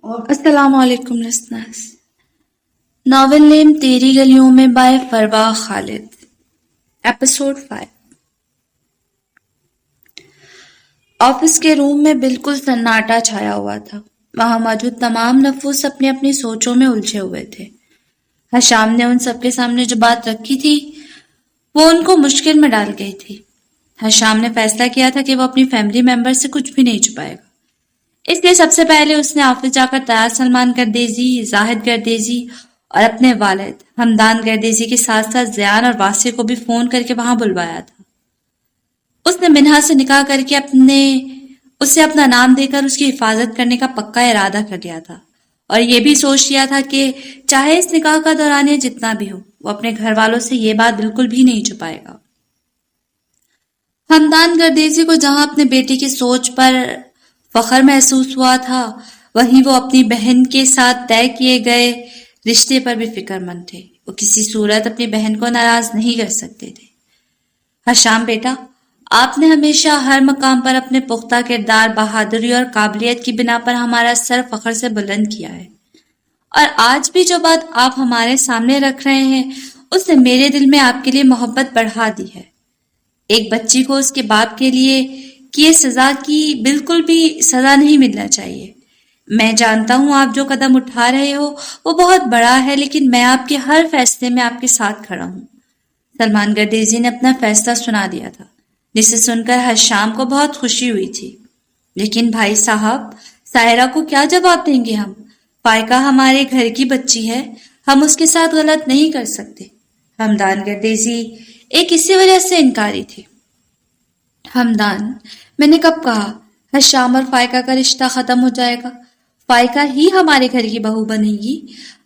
السلام علیکم listeners. Novel نیم تیری گلیوں میں بائے فروا خالد. ایپیسوڈ 5. آفس کے روم میں بالکل سناٹا چھایا ہوا تھا. وہاں موجود تمام نفوس اپنی اپنی سوچوں میں الجھے ہوئے تھے. حشام نے ان سب کے سامنے جو بات رکھی تھی وہ ان کو مشکل میں ڈال گئی تھی. حشام نے فیصلہ کیا تھا کہ وہ اپنی فیملی ممبر سے کچھ بھی نہیں چھپائے گا. اس لیے سب سے پہلے اس نے آفس جا کر طیار سلمان گردیزی، زاہد گردیزی اور اپنے والد حمدان گردیزی کے ساتھ ساتھ زیان اور واسع کو بھی فون کر کے وہاں بلوایا تھا. اس نے منہا سے نکاح کر کے اسے اپنا نام دے کر اس کی حفاظت کرنے کا پکا ارادہ کر لیا تھا اور یہ بھی سوچ لیا تھا کہ چاہے اس نکاح کا دورانیہ جتنا بھی ہو وہ اپنے گھر والوں سے یہ بات بالکل بھی نہیں چھپائے گا. حمدان گردیزی کو جہاں اپنے بیٹی کی سوچ پر فخر محسوس ہوا تھا وہیں وہ اپنی بہن کے ساتھ طے کیے گئے رشتے پر بھی فکر مند تھے. وہ کسی صورت اپنی بہن کو ناراض نہیں کر سکتے تھے. حشام بیٹا، آپ نے ہمیشہ ہر مقام پر اپنے پختہ کردار، بہادری اور قابلیت کی بنا پر ہمارا سر فخر سے بلند کیا ہے، اور آج بھی جو بات آپ ہمارے سامنے رکھ رہے ہیں اس نے میرے دل میں آپ کے لیے محبت بڑھا دی ہے. ایک بچی کو اس کے باپ کے لیے کیے سزا کی بالکل بھی سزا نہیں ملنا چاہیے. میں جانتا ہوں آپ جو قدم اٹھا رہے ہو وہ بہت بڑا ہے، لیکن میں آپ کے ہر فیصلے میں آپ کے ساتھ کھڑا ہوں. سلمان گردیزی نے اپنا فیصلہ سنا دیا تھا، جسے سن کر حشام کو بہت خوشی ہوئی تھی. لیکن بھائی صاحب، ساحرہ کو کیا جواب دیں گے ہم؟ فائقہ ہمارے گھر کی بچی ہے، ہم اس کے ساتھ غلط نہیں کر سکتے. حمدان گردیزی ایک اسی وجہ سے انکاری تھی. حمدان، میں نے کب کہا حشام اور فائقہ کا رشتہ ختم ہو جائے گا؟ فائقہ ہی ہمارے گھر کی بہو بنے گی.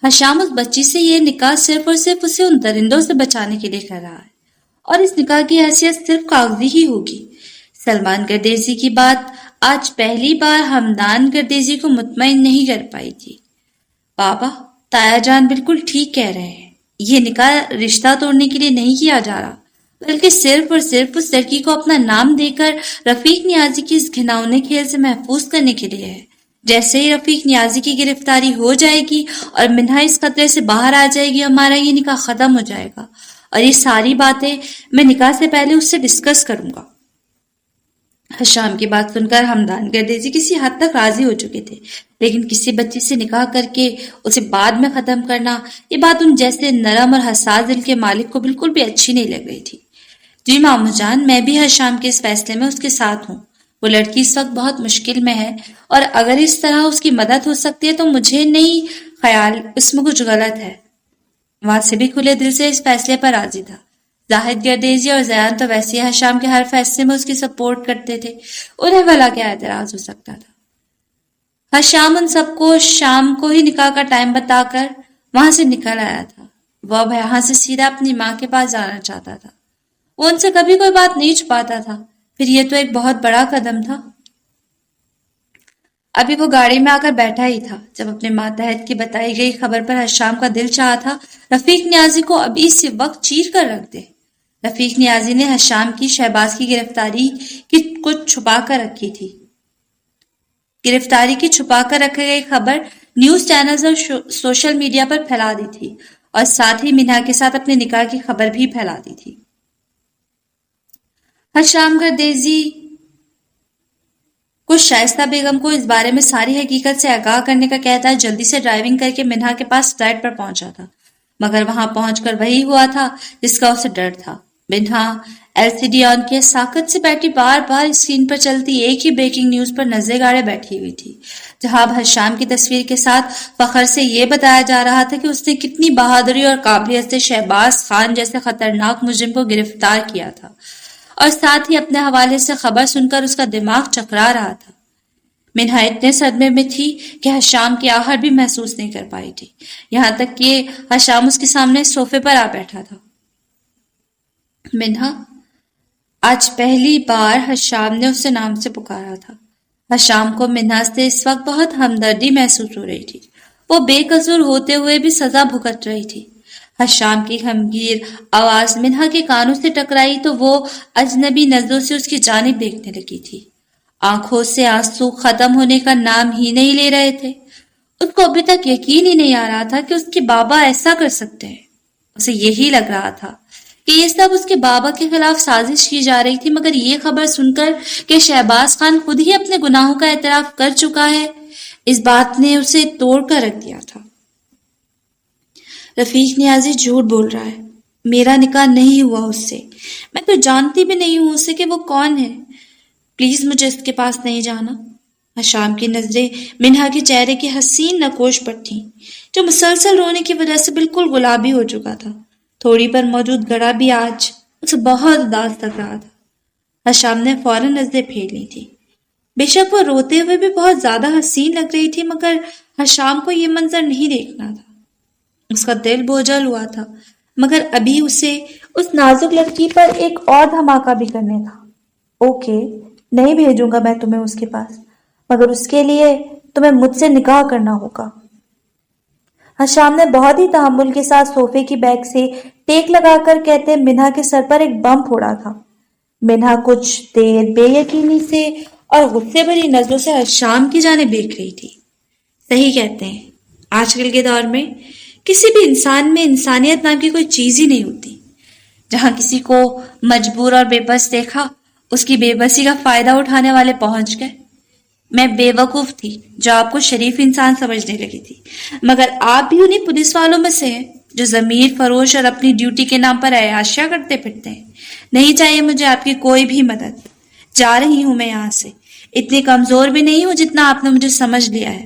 حشام اس بچی سے یہ نکاح صرف اور صرف اسے ان درندوں سے بچانے کے لیے کر رہا ہے، اور اس نکاح کی حیثیت صرف کاغذی ہی ہوگی. سلمان گردیزی کی بات آج پہلی بار حمدان گردیزی کو مطمئن نہیں کر پائی تھی. بابا، تایا جان بالکل ٹھیک کہہ رہے ہیں. یہ نکاح رشتہ توڑنے کے لیے نہیں کیا جا رہا، بلکہ صرف اور صرف اس لڑکی کو اپنا نام دے کر رفیق نیازی کی اس گھناؤنے کھیل سے محفوظ کرنے کے لیے ہے. جیسے ہی رفیق نیازی کی گرفتاری ہو جائے گی اور منہا اس خطرے سے باہر آ جائے گی، ہمارا یہ نکاح ختم ہو جائے گا. اور یہ ساری باتیں میں نکاح سے پہلے اس سے ڈسکس کروں گا. حشام کی بات سن کر حمدان گردیزی کسی حد تک راضی ہو چکے تھے، لیکن کسی بچی سے نکاح کر کے اسے بعد میں ختم کرنا، یہ بات ان جیسے نرم اور حساس دل کے مالک کو بالکل بھی اچھی نہیں لگ رہی تھی. جی مامو جان، میں بھی حشام کے اس فیصلے میں اس کے ساتھ ہوں. وہ لڑکی اس وقت بہت مشکل میں ہے، اور اگر اس طرح اس کی مدد ہو سکتی ہے تو مجھے نہیں خیال اس میں کچھ غلط ہے. وہاں سے بھی کھلے دل سے اس فیصلے پر راضی تھا. زاہد گردیزی اور زیان تو ویسے ہی حشام کے ہر فیصلے میں اس کی سپورٹ کرتے تھے، انہیں بھلا کیا اعتراض ہو سکتا تھا. حشام ان سب کو شام کو ہی نکاح کا ٹائم بتا کر وہاں سے نکل آیا تھا. وہ اب یہاں سے سیدھا اپنی ماں کے پاس جانا چاہتا تھا. وہ ان سے کبھی کوئی بات نہیں چھپاتا تھا، پھر یہ تو ایک بہت بڑا قدم تھا. ابھی وہ گاڑی میں آ کر بیٹھا ہی تھا جب اپنے ماتحت کی بتائی گئی خبر پر حشام کا دل چاہا تھا رفیق نیازی کو ابھی اسی وقت چیر کر رکھ دے. رفیق نیازی نے حشام کی شہباز کی گرفتاری کی کچھ چھپا کر رکھی تھی. گرفتاری کی چھپا کر رکھی گئی خبر نیوز چینلز اور سوشل میڈیا پر پھیلا دی تھی، اور ساتھ ہی منہا کے ساتھ اپنے نکاح کی خبر بھی پھیلا دی تھی. حشام گردیزی کو شائستہ بیگم کو اس بارے میں ساری حقیقت سے آگاہ کرنے کا کہتا ہے جلدی سے ڈرائیونگ کر کے منہا کے پاس فلیٹ پر پہنچا تھا، مگر وہاں پہنچ کر وہی ہوا تھا جس کا اسے ڈر تھا. منہا ایل سی ڈی آن کیے ساکت سے بیٹھی بار بار اسکرین پر چلتی ایک ہی بریکنگ نیوز پر نظریں گاڑے بیٹھی ہوئی تھی، جہاں اب حشام کی تصویر کے ساتھ فخر سے یہ بتایا جا رہا تھا کہ اس نے کتنی بہادری اور قابلیت سے شہباز خان جیسے خطرناک مجرم کو گرفتار کیا تھا، اور ساتھ ہی اپنے حوالے سے خبر سن کر اس کا دماغ چکرا رہا تھا. منہا اتنے صدمے میں تھی کہ حشام کی آہٹ بھی محسوس نہیں کر پائی تھی، یہاں تک کہ حشام اس کے سامنے صوفے پر آ بیٹھا تھا. منہا، آج پہلی بار حشام نے اسے نام سے پکارا تھا. حشام کو منہا سے اس وقت بہت ہمدردی محسوس ہو رہی تھی. وہ بے قصور ہوتے ہوئے بھی سزا بھگت رہی تھی. حشام کی غمگین آواز منہا کے کانوں سے ٹکرائی تو وہ اجنبی نظروں سے اس کی جانب دیکھنے لگی تھی. آنکھوں سے آنسو ختم ہونے کا نام ہی نہیں لے رہے تھے. اس کو ابھی تک یقین ہی نہیں آ رہا تھا کہ اس کے بابا ایسا کر سکتے ہیں. اسے یہی لگ رہا تھا کہ یہ سب اس کے بابا کے خلاف سازش کی جا رہی تھی، مگر یہ خبر سن کر کہ شہباز خان خود ہی اپنے گناہوں کا اعتراف کر چکا ہے، اس بات نے اسے توڑ کر رکھ دیا تھا. رفیق نیازی جھوٹ بول رہا ہے، میرا نکاح نہیں ہوا اس سے، میں تو جانتی بھی نہیں ہوں اسے کہ وہ کون ہے. پلیز مجھے اس کے پاس نہیں جانا. حشام کی نظریں منہا کے چہرے کے حسین نقوش پر تھیں، جو مسلسل رونے کی وجہ سے بالکل گلابی ہو چکا تھا. تھوڑی پر موجود گڑا بھی آج اسے بہت اداس لگ رہا تھا. حشام نے فوراً نظریں پھیر لی تھی. بے شک وہ روتے ہوئے بھی بہت زیادہ حسین لگ رہی تھی، مگر حشام کو یہ منظر نہیں دیکھنا تھا. اس کا دل بوجھل ہوا تھا، مگر ابھی اسے اس نازک لڑکی پر ایک اور دھماکہ بھی کرنے تھا. اوکے، نہیں بھیجوں گا میں تمہیں اس کے پاس، مگر اس کے لیے تمہیں مجھ سے نکاح کرنا ہوگا. حشام نے بہت ہی تحمل کے ساتھ صوفے کی بیک سے ٹیک لگا کر کہتے منہا کے سر پر ایک بم پھوڑا تھا. منہا کچھ دیر بے یقینی سے اور غصے بھری نظروں سے حشام کی جانب دیکھ رہی تھی. صحیح کہتے ہیں، آج کل کے دور میں کسی بھی انسان میں انسانیت نام کی کوئی چیز ہی نہیں ہوتی. جہاں کسی کو مجبور اور بے بس دیکھا، اس کی بے بسی کا فائدہ اٹھانے والے پہنچ گئے. میں بے وقوف تھی جو آپ کو شریف انسان سمجھنے لگی تھی، مگر آپ بھی انہیں پولیس والوں میں سے ہیں جو ضمیر فروش اور اپنی ڈیوٹی کے نام پر عیاشیاں کرتے پھرتے ہیں. نہیں چاہیے مجھے آپ کی کوئی بھی مدد. جا رہی ہوں میں یہاں سے. اتنی کمزور بھی نہیں ہوں جتنا آپ نے مجھے سمجھ لیا ہے.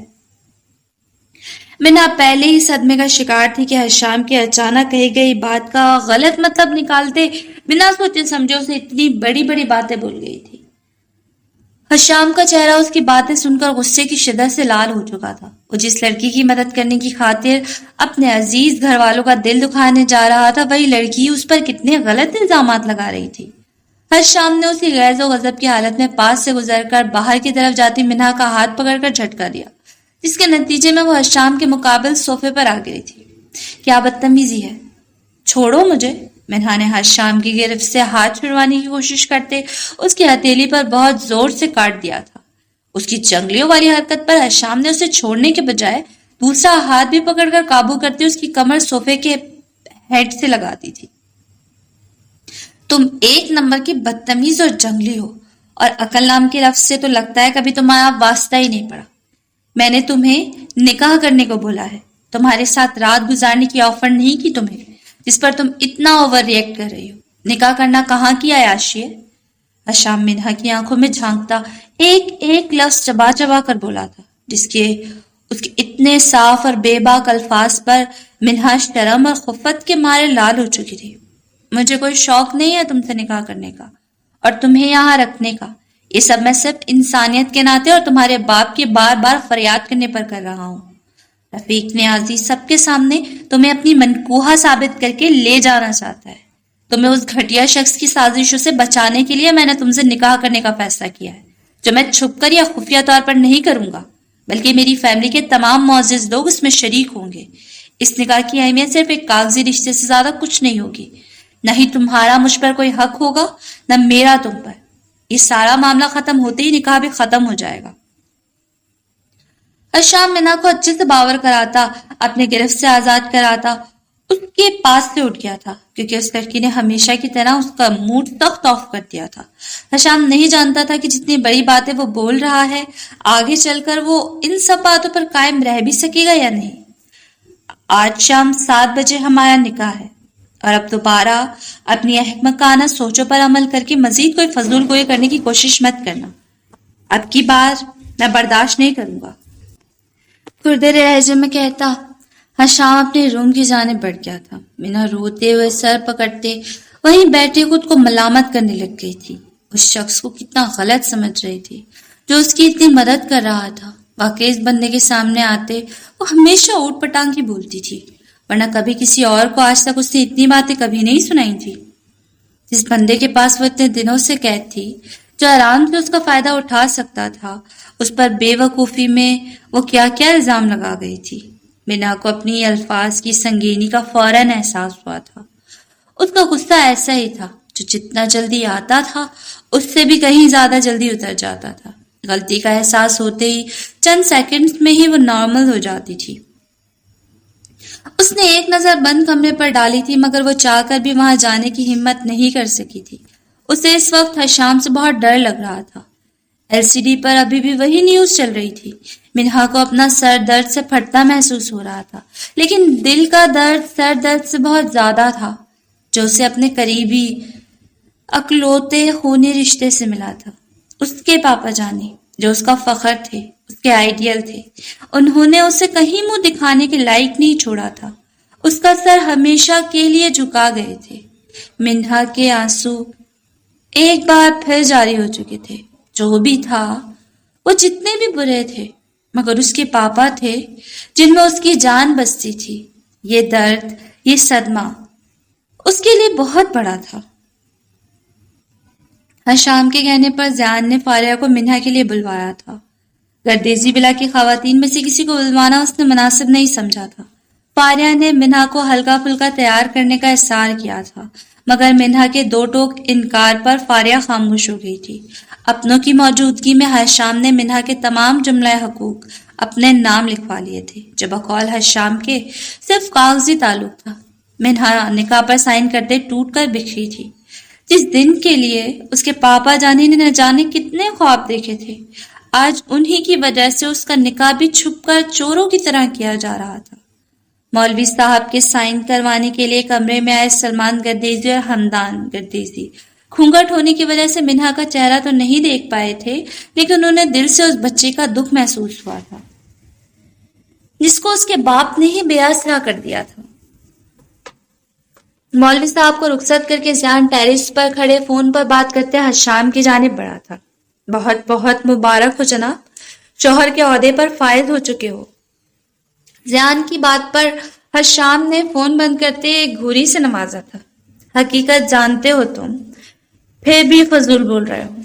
میں نہ پہلے ہی صدمے کا شکار تھی کہ حشام کی اچانک کہی گئی بات کا غلط مطلب نکالتے بنا سوچے سمجھے اسے اتنی بڑی بڑی باتیں بول گئی تھی. حشام کا چہرہ اس کی باتیں سن کر غصے کی شدت سے لال ہو چکا تھا. وہ جس لڑکی کی مدد کرنے کی خاطر اپنے عزیز گھر والوں کا دل دکھانے جا رہا تھا، وہی لڑکی اس پر کتنے غلط الزامات لگا رہی تھی. حشام نے اسی غیظ و غضب کی حالت میں پاس سے گزر کر باہر کی طرف جاتی منہا کا ہاتھ پکڑ کر جھٹکا دیا، جس کے نتیجے میں وہ حشام کے مقابل صوفے پر آ گئی تھی. کیا بدتمیزی ہے، چھوڑو مجھے. منہا نے حشام کی گرفت سے ہاتھ چھڑوانے کی کوشش کرتے اس کی ہتھیلی پر بہت زور سے کاٹ دیا تھا. اس کی چنگلیوں والی حرکت پر حشام نے اسے چھوڑنے کے بجائے دوسرا ہاتھ بھی پکڑ کر قابو کرتے اس کی کمر صوفے کے ہیڈ سے لگا دی تھی. تم ایک نمبر کی بدتمیز اور جنگلی ہو، اور عقل نام کے لفظ سے تو لگتا ہے کبھی تمہارا واسطہ ہی نہیں پڑا. میں نے تمہیں نکاح کرنے کو بولا ہے، تمہارے ساتھ رات گزارنے کی آفر نہیں کی تمہیں، جس پر تم اتنا اوور ریئیکٹ کر رہی ہو. نکاح کرنا کہاں کی عیاشی ہے؟ حشام منہا کی آنکھوں میں جھانکتا ایک ایک لفظ چبا چبا کر بولا تھا، جس کے اس کے اتنے صاف اور بے باک الفاظ پر منہا شرم اور خفت کے مارے لال ہو چکی تھی. مجھے کوئی شوق نہیں ہے تم سے نکاح کرنے کا اور تمہیں یہاں رکھنے کا. یہ سب میں صرف انسانیت کے ناطے اور تمہارے باپ کے بار بار فریاد کرنے پر کر رہا ہوں. رفیق نیازی سب کے سامنے تمہیں اپنی منکوہا ثابت کر کے لے جانا چاہتا ہے. تمہیں اس گھٹیا شخص کی سازشوں سے بچانے کے لیے میں نے تم سے نکاح کرنے کا فیصلہ کیا ہے، جو میں چھپ کر یا خفیہ طور پر نہیں کروں گا، بلکہ میری فیملی کے تمام معزز لوگ اس میں شریک ہوں گے. اس نکاح کی اہمیت صرف ایک کاغذی رشتے سے زیادہ کچھ نہیں ہوگی. نہ ہی تمہارا مجھ پر کوئی حق ہوگا، نہ میرا تم پر. یہ سارا معاملہ ختم ہوتے ہی نکاح بھی ختم ہو جائے گا. حشام منہا کو اچھے سے باور کراتا، اپنے گرفت سے آزاد کراتا اس کے پاس سے اٹھ گیا تھا، کیونکہ اس لڑکی نے ہمیشہ کی طرح اس کا موڈ سخت آف کر دیا تھا. حشام نہیں جانتا تھا کہ جتنی بڑی باتیں وہ بول رہا ہے، آگے چل کر وہ ان سب باتوں پر قائم رہ بھی سکے گا یا نہیں. آج شام 7 بجے ہمارا نکاح ہے، اور اب دوبارہ اپنی احمقانہ سوچوں پر عمل کر کے مزید کوئی فضول گوئی کرنے کی کوشش مت کرنا. اب کی بار میں برداشت نہیں کروں گا. کردے لہجے میں کہتا حشام اپنے روم کی جانب بڑھ گیا تھا. منہا روتے ہوئے سر پکڑتے وہیں بیٹھے خود کو ملامت کرنے لگ گئی تھی. اس شخص کو کتنا غلط سمجھ رہی تھی جو اس کی اتنی مدد کر رہا تھا. واقعی اس بندے کے سامنے آتے وہ ہمیشہ اوٹ پٹانگ کی بولتی تھی، ورنہ کبھی کسی اور کو آج تک اس نے اتنی باتیں کبھی نہیں سنائی تھی. جس بندے کے پاس وہ اتنے دنوں سے قید تھی، جو آرام سے اس کا فائدہ اٹھا سکتا تھا، اس پر بے وقوفی میں وہ کیا کیا الزام لگا گئی تھی. منہا کو اپنی الفاظ کی سنگینی کا فوراً احساس ہوا تھا. اس کا غصہ ایسا ہی تھا جو جتنا جلدی آتا تھا اس سے بھی کہیں زیادہ جلدی اتر جاتا تھا. غلطی کا احساس ہوتے ہی چند سیکنڈز میں ہی وہ نارمل ہو جاتی تھی۔ اس نے ایک نظر بند کمرے پر ڈالی تھی مگر وہ چاہ کر بھی وہاں جانے کی ہمت نہیں کر سکی تھی۔ اسے اس وقت حشام سے بہت ڈر لگ رہا تھا۔ ایل سی ڈی پر ابھی بھی وہی نیوز چل رہی تھی۔ منہا کو اپنا سر درد سے پھٹتا محسوس ہو رہا تھا، لیکن دل کا درد سر درد سے بہت زیادہ تھا جو اسے اپنے قریبی اکلوتے خونی رشتے سے ملا تھا۔ اس کے پاپا جانی جو اس کا فخر تھے، اس کے آئیڈیل تھے، انہوں نے اسے کہیں منہ دکھانے کے لائق نہیں چھوڑا تھا۔ اس کا سر ہمیشہ کے لیے جھکا گئے تھے۔ منہا کے آنسو ایک بار پھر جاری ہو چکے تھے۔ جو بھی تھا، وہ جتنے بھی برے تھے، مگر اس کے پاپا تھے جن میں اس کی جان بستی تھی۔ یہ درد، یہ صدمہ اس کے لیے بہت بڑا تھا۔ شام کے کہنے پر زیان نے فاریہ کو منہا کے لیے بلوایا تھا۔ گردیزی بلا کی خواتین میں سے کسی کو بلوانا اس نے مناسب نہیں سمجھا تھا۔ فاریہ نے منہا کو ہلکا پھلکا تیار کرنے کا اصرار کیا تھا، مگر منہا کے دو ٹوک انکار پر فاریہ خاموش ہو گئی تھی۔ اپنوں کی موجودگی میں حشام نے منہا کے تمام جملہ حقوق اپنے نام لکھوا لیے تھے، جو بقول حشام کے صرف کاغذی تعلق تھا۔ منہا نکاح پر سائن کرتے ٹوٹ کر بکھری تھی۔ جس دن کے لیے اس کے پاپا جانی نے نہ جانے کتنے خواب دیکھے تھے، آج انہی کی وجہ سے اس کا نکاح بھی چھپ کر چوروں کی طرح کیا جا رہا تھا۔ مولوی صاحب کے سائن کروانے کے لیے کمرے میں آئے سلمان گردیزی اور حمدان گردیزی گھونگھٹ ہونے کی وجہ سے منہا کا چہرہ تو نہیں دیکھ پائے تھے، لیکن انہیں دل سے اس بچے کا دکھ محسوس ہوا تھا جس کو اس کے باپ نے ہی بے آسرا کر دیا تھا۔ مولوی صاحب کو رخصت کر کے زیان ٹیرس پر کھڑے فون پر بات کرتے حشام کی جانب بڑھا تھا۔ بہت بہت مبارک ہو جناب، شوہر کے عہدے پر فائز ہو چکے ہو۔ زیان کی بات پر حشام نے فون بند کرتے ایک گھوری سے نوازا تھا۔ حقیقت جانتے ہو تم، پھر بھی فضول بول رہے ہو۔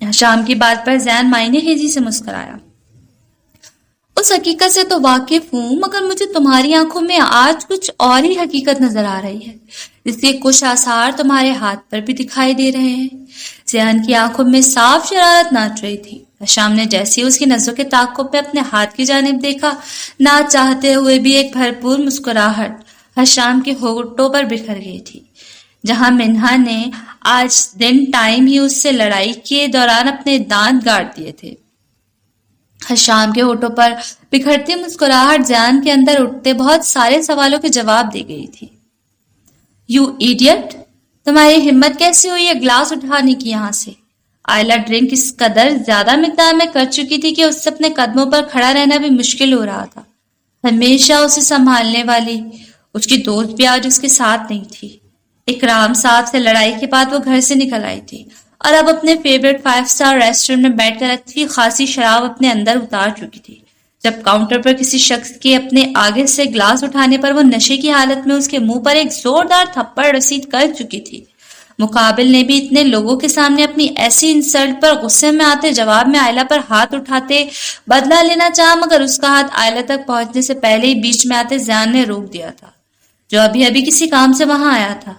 حشام کی بات پر زیان معنی خیزی سے مسکرایا۔ اس حقیقت سے تو واقف ہوں، مگر مجھے تمہاری آنکھوں میں آج کچھ اور ہی حقیقت نظر آ رہی ہے، جس کے کچھ آثار تمہارے ہاتھ پر بھی دکھائی دے رہے ہیں۔ زیان کی آنکھوں میں صاف شرارت ناچ رہی تھی۔ حشام نے جیسے اس کی نظروں کے تعاقب پہ اپنے ہاتھ کی جانب دیکھا، نہ چاہتے ہوئے بھی ایک بھرپور مسکراہٹ حشام کے ہونٹوں پر بکھر گئی تھی۔ جہاں منہا نے آج دن ٹائم ہی اس سے لڑائی کے دوران اپنے دانت گاڑ دیے تھے، حشام کے ہونٹوں پر بکھرتی مسکراہٹ زیان کے اندر اٹھتے بہت سارے سوالوں کے جواب دے گئی تھی۔ یو ایڈیٹ، تمہاری ہمت کیسی ہوئی ہے گلاس اٹھانے کی یہاں سے؟ آئلہ ڈرنک اس قدر زیادہ مقدار میں کر چکی تھی کہ اس سے اپنے قدموں پر کھڑا رہنا بھی مشکل ہو رہا تھا۔ ہمیشہ اسے سنبھالنے والی اس کی دوست بھی آج اس کے ساتھ نہیں تھی۔ اکرام صاحب سے لڑائی کے بعد وہ گھر سے نکل آئی تھی اور اب اپنے فیورٹ 5 اسٹار ریسٹورنٹ میں بیٹھ کر اچھی خاصی شراب اپنے اندر اتار چکی تھی۔ جب کاؤنٹر پر کسی شخص کے اپنے آگے سے گلاس اٹھانے پر وہ نشے کی حالت میں اس کے منہ پر ایک زوردار تھپڑ رسید کر چکی تھی، مقابل نے بھی اتنے لوگوں کے سامنے اپنی ایسی انسلٹ پر غصے میں آتے جواب میں آئلہ پر ہاتھ اٹھاتے بدلہ لینا چاہا، مگر اس کا ہاتھ آئلہ تک پہنچنے سے پہلے ہی بیچ میں آتے زیان نے روک دیا تھا، جو ابھی ابھی کسی کام سے وہاں آیا تھا۔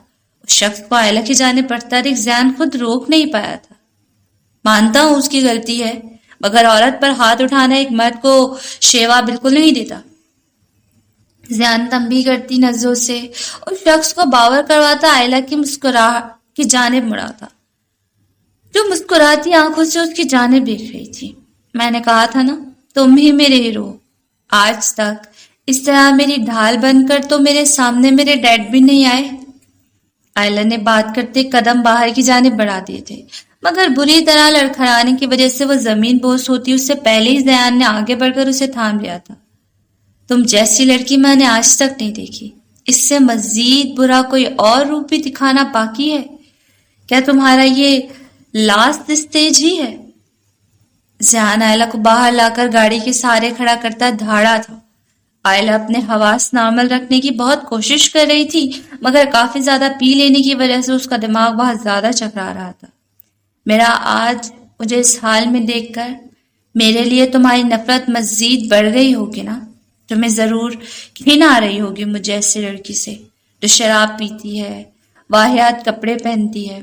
اس شخص کو آئلہ کی جانب بڑھتا دیکھ زیان خود روک نہیں پایا تھا۔ مانتا ہوں اس کی غلطی ہے، مگر عورت پر ہاتھ اٹھانا ایک مرد کو شیوا بالکل نہیں دیتا۔ زیان تنبیہ کرتی نظروں سے اس شخص کو باور کرواتا آئلہ کی مسکراہٹ کی جانب مڑا تھا، جو مسکراتی آنکھوں سے اس کی جانب دیکھ رہی تھی۔ میں نے کہا تھا نا، تم ہی میرے ہیرو۔ آج تک اس طرح میری ڈھال بن کر تو میرے سامنے میرے ڈیڈ بھی نہیں آئے۔ آئلہ نے بات کرتے قدم باہر کی جانب بڑھا دیے تھے، مگر بری طرح لڑکھڑانے کی وجہ سے وہ زمین بوس ہوتی اس سے پہلے ہی زیان نے آگے بڑھ کر اسے تھام لیا تھا۔ تم جیسی لڑکی میں نے آج تک نہیں دیکھی، اس سے مزید برا کوئی اور روپ بھی دکھانا باقی ہے؟ کیا تمہارا یہ لاسٹ اسٹیج ہی ہے؟ زیان آئلہ کو باہر لا کر گاڑی کے سہارے کھڑا کرتا دھاڑا تھا۔ آئلہ اپنے حواس نارمل رکھنے کی بہت کوشش کر رہی تھی، مگر کافی زیادہ پی لینے کی وجہ سے اس کا دماغ بہت زیادہ چکرا رہا تھا۔ میرا آج مجھے اس حال میں دیکھ کر میرے لیے تمہاری نفرت مزید بڑھ گئی ہوگی نا؟ تمہیں ضرور گھن آ رہی ہوگی مجھے ایسی لڑکی سے جو شراب پیتی ہے، واہیات کپڑے پہنتی ہے۔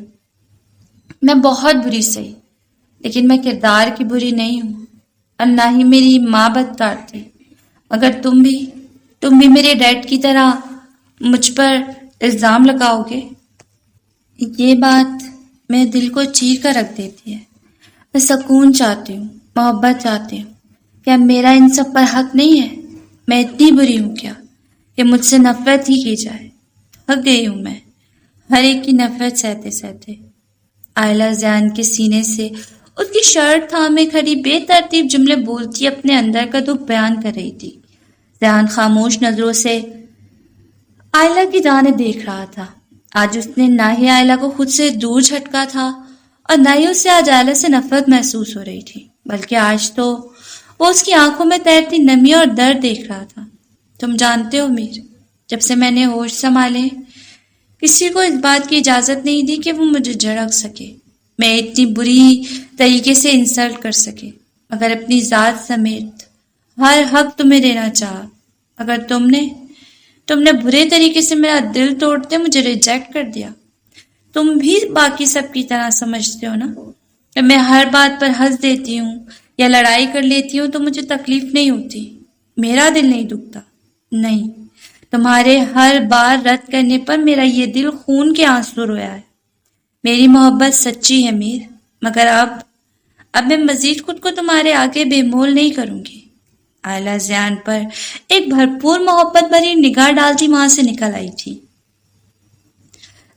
میں بہت بری سہی، لیکن میں کردار کی بری نہیں ہوں اور نہ ہی میری ماں بدکار تھی، مگر تم بھی میرے ڈیڈ کی طرح مجھ پر الزام لگاؤ گے؟ یہ بات میرے دل کو چیر کر رکھ دیتی ہے۔ میں سکون چاہتی ہوں، محبت چاہتی ہوں۔ کیا میرا ان سب پر حق نہیں ہے؟ میں اتنی بری ہوں کیا کہ مجھ سے نفرت ہی کی جائے؟ تھک گئی ہوں میں ہر ایک کی نفرت سہتے سہتے۔ آئلہ زیان کے سینے سے اس کی شرٹ تھامے کھڑی بے ترتیب جملے بولتی اپنے اندر کا دکھ بیان کر رہی تھی۔ زیان خاموش نظروں سے آئلہ کی جانب دیکھ رہا تھا۔ آج اس نے نہ ہی آئلہ کو خود سے دور جھٹکا تھا اور نہ ہی اسے آج آئلہ سے نفرت محسوس ہو رہی تھی، بلکہ آج تو وہ اس کی آنکھوں میں تیرتی نمی اور درد دیکھ رہا تھا۔ تم جانتے ہو میر، جب سے میں نے ہوش سنبھالے کسی کو اس بات کی اجازت نہیں دی کہ وہ مجھے جھڑک سکے، میں اتنی بری طریقے سے انسلٹ کر سکے، مگر اپنی ذات سمیت ہر حق تمہیں دینا چاہا، مگر تم نے برے طریقے سے میرا دل توڑتے مجھے ریجیکٹ کر دیا۔ تم بھی باقی سب کی طرح سمجھتے ہو نا کہ میں ہر بات پر ہنس دیتی ہوں یا لڑائی کر لیتی ہوں تو مجھے تکلیف نہیں ہوتی، میرا دل نہیں دکھتا؟ نہیں، تمہارے ہر بار رد کرنے پر میرا یہ دل خون کے آنسو رویا ہے۔ میری محبت سچی ہے میر، مگر اب میں مزید خود کو تمہارے آگے بے مول نہیں کروں گی۔ آئلہ زیان پر ایک بھرپور محبت بھری نگاہ ڈالتی وہاں سے نکل آئی تھی۔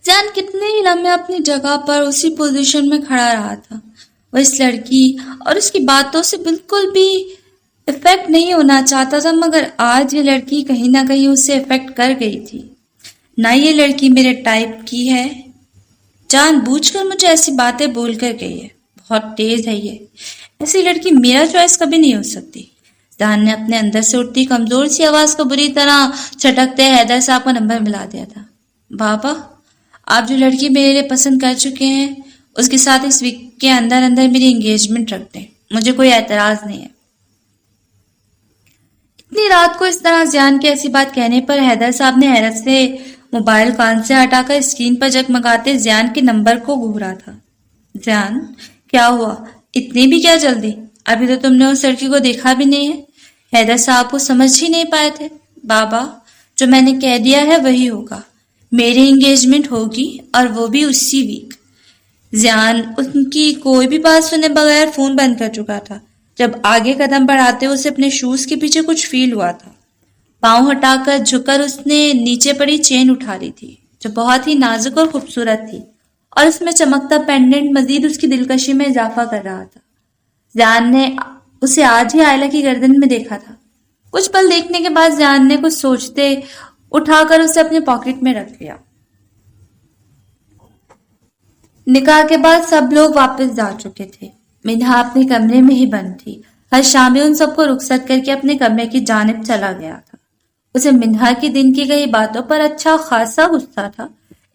زیان کتنے ہی لمحے اپنی جگہ پر اسی پوزیشن میں کھڑا رہا تھا۔ وہ اس لڑکی اور اس کی باتوں سے بالکل بھی افیکٹ نہیں ہونا چاہتا تھا، مگر آج یہ لڑکی کہیں نہ کہیں اس سے افیکٹ کر گئی تھی۔ نہ یہ لڑکی میرے ٹائپ کی ہے، جان بوجھ کر مجھے ایسی باتیں بول کر گئی ہے، بہت تیز ہے یہ، ایسی لڑکی میرا چوائس کبھی نہیں ہو سکتی۔ زیان نے اپنے اندر سے اٹھتی کمزور سی آواز کو بری طرح چھٹکتے حیدر صاحب کا نمبر ملا دیا تھا۔ بابا، آپ جو لڑکی میرے لیے پسند کر چکے ہیں اس کے ساتھ اس ویک کے اندر میری انگیجمنٹ رکھ دیں، مجھے کوئی اعتراض نہیں ہے۔ اتنی رات کو اس طرح زیان کی ایسی بات کہنے پر حیدر صاحب نے حیرت سے موبائل کان سے ہٹا کر اسکرین پر جگمگاتے زیان کے نمبر کو گھورا تھا۔ زیان، کیا ہوا؟ اتنی بھی کیا جلدی؟ ابھی تو تم نے اس لڑکی کو دیکھا بھی نہیں ہے۔ حیدر صاحب کو سمجھ ہی نہیں پائے تھے۔ بابا، جو میں نے کہہ دیا ہے وہی ہوگا، میری انگیجمنٹ ہوگی اور وہ بھی اسی ویک۔ زیان ان کی کوئی بھی بات سنے بغیر فون بند کر چکا تھا۔ جب آگے قدم بڑھاتے اسے اپنے شوز کے پیچھے کچھ فیل ہوا تھا۔ پاؤں ہٹا کر جھک کر اس نے نیچے پڑی چین اٹھا لی تھی جو بہت ہی نازک اور خوبصورت تھی، اور اس میں چمکتا پینڈنٹ مزید اس کی دلکشی میں اضافہ کر رہا تھا۔ زیان نے اسے آج ہی آئلہ کی گردن میں دیکھا تھا۔ کچھ پل دیکھنے کے بعد زیان نے کچھ سوچتے اٹھا کر اسے اپنے پاکٹ میں رکھ لیا۔ نکاح کے بعد سب لوگ واپس جا چکے تھے، منہا اپنے کمرے میں ہی بند تھی۔ ہر شام ان سب کو رخصت کر کے اپنے کمرے کی جانب چلا گیا تھا۔ اسے منہا کی دن کی گئی باتوں پر اچھا خاصا غصہ تھا،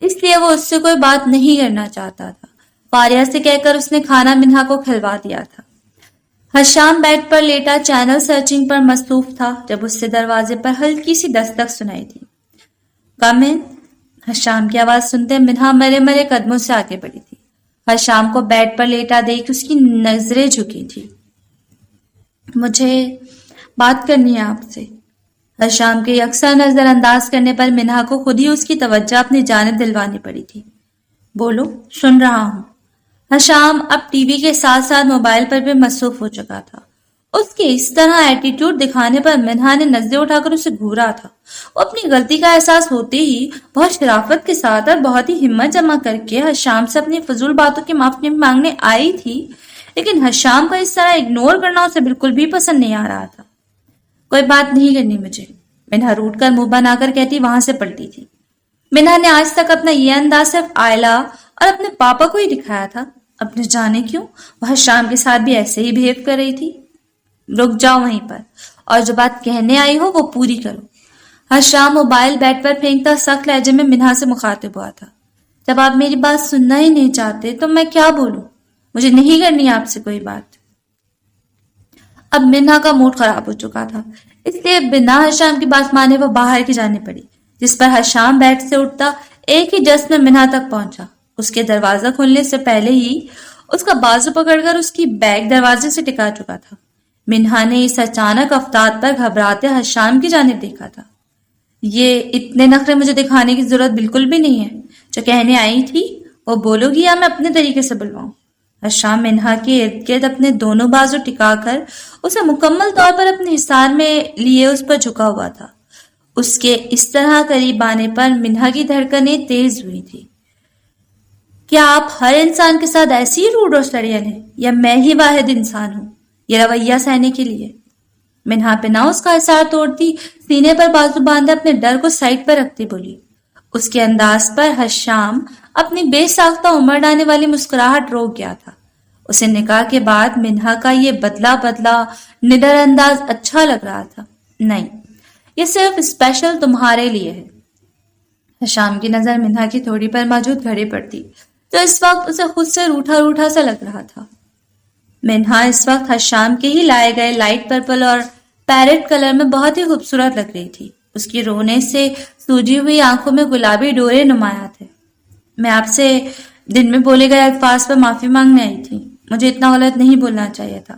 اس لیے وہ اس سے کوئی بات نہیں کرنا چاہتا تھا۔ فاریہ سے کہہ کر اس نے کھانا منہا کو کھلوا دیا تھا۔ ہر شام بیڈ پر لیٹا چینل سرچنگ پر مصروف تھا جب اس سے دروازے پر ہلکی سی دستک سنائی تھی۔ کم ان۔ حشام کی آواز سنتے منہا مرے مرے قدموں سے آگے بڑھی تھی۔ حشام کو بیڈ پر لیٹا دیکھ اس کی نظریں جھکی تھی۔ مجھے بات کرنی ہے آپ سے۔ حشام کے یکساں نظر انداز کرنے پر منہا کو خود ہی اس کی توجہ اپنی جانب دلوانی پڑی تھی۔ بولو، سن رہا ہوں۔ حشام اب ٹی وی کے ساتھ ساتھ موبائل پر بھی مصروف ہو چکا تھا۔ اس کے اس طرح ایٹیٹیوڈ دکھانے پر منہا نے نظریں اٹھا کر اسے گھورا تھا۔ وہ اپنی غلطی کا احساس ہوتے ہی بہت شرافت کے ساتھ اور بہت ہی ہمت جمع کر کے حشام سے اپنی فضول باتوں کی معافی مانگنے آئی تھی، لیکن حشام کا اس طرح اگنور کرنا اسے بالکل بھی پسند نہیں آ رہا تھا۔ کوئی بات نہیں کرنی مجھے، منہا روٹ کر منہ بنا کر کہتی وہاں سے پلٹی تھی۔ منہا نے آج تک اپنا یہ انداز صرف آئلہ اور اپنے پاپا کو ہی دکھایا تھا، اپنے جانے کیوں وہ حشام کے ساتھ بھی ایسے ہی بہیو کر رہی تھی۔ رک جاؤ وہیں پر، اور جو بات کہنے آئی ہو وہ پوری کرو۔ حشام موبائل بیڈ پر پھینکتا سخت لہجے میں منہا سے مخاطب ہوا تھا۔ جب آپ میری بات سننا ہی نہیں چاہتے تو میں کیا بولوں؟ مجھے نہیں کرنی آپ سے کوئی بات۔ اب منہا کا موڈ خراب ہو چکا تھا، اس لیے بنا حشام کی بات مانے وہ باہر کی جانے پڑی، جس پر حشام بیڈ سے اٹھتا ایک ہی جس میں منہا تک پہنچا۔ اس کے دروازہ کھلنے سے پہلے ہی اس کا بازو پکڑ کر اس کی بیگ دروازے سے ٹکا چکا تھا۔ منہا نے اس اچانک افتاد پر گھبراتے حشام کی جانب دیکھا تھا۔ یہ اتنے نخرے مجھے دکھانے کی ضرورت بالکل بھی نہیں ہے، جو کہنے آئی تھی وہ بولو گی یا میں اپنے طریقے سے بلواؤں؟ حشام منہا کے ارد گرد اپنے دونوں بازو ٹکا کر اسے مکمل طور پر اپنے حصار میں لیے اس پر جھکا ہوا تھا۔ اس کے اس طرح قریب آنے پر منہا کی دھڑکنیں تیز ہوئی تھی۔ کیا آپ ہر انسان کے ساتھ ایسی ہی روڈ اور سڑیل ہیں، یا میں ہی واحد انسان ہوں یہ رویہ سہنے کے لیے؟ منہا بنا اس کا حصار توڑتی سینے پر بازو باندھے اپنے ڈر کو سائڈ پر رکھتی بولی۔ اس کے انداز پر حشام اپنی بے ساختہ عمر ڈالنے والی مسکراہٹ روک گیا تھا۔ اسے نکاح کے بعد منہا کا یہ بدلا نڈر انداز اچھا لگ رہا تھا۔ نہیں، یہ صرف اسپیشل تمہارے لیے ہے۔ حشام کی نظر منہا کی تھوڑی پر موجود گھڑی پر تھی، تو اس وقت اسے خود سے روٹھا روٹھا سا لگ رہا تھا۔ منہا اس وقت حشام کے ہی لائے گئے لائٹ پرپل اور پیرٹ کلر میں بہت ہی خوبصورت لگ رہی تھی۔ اس کی رونے سے سوجی ہوئی آنکھوں میں گلابی ڈورے نمایاں تھے۔ میں آپ سے دن میں بولے گئے الفاظ پر معافی مانگنے آئی تھی، مجھے اتنا غلط نہیں بولنا چاہیے تھا۔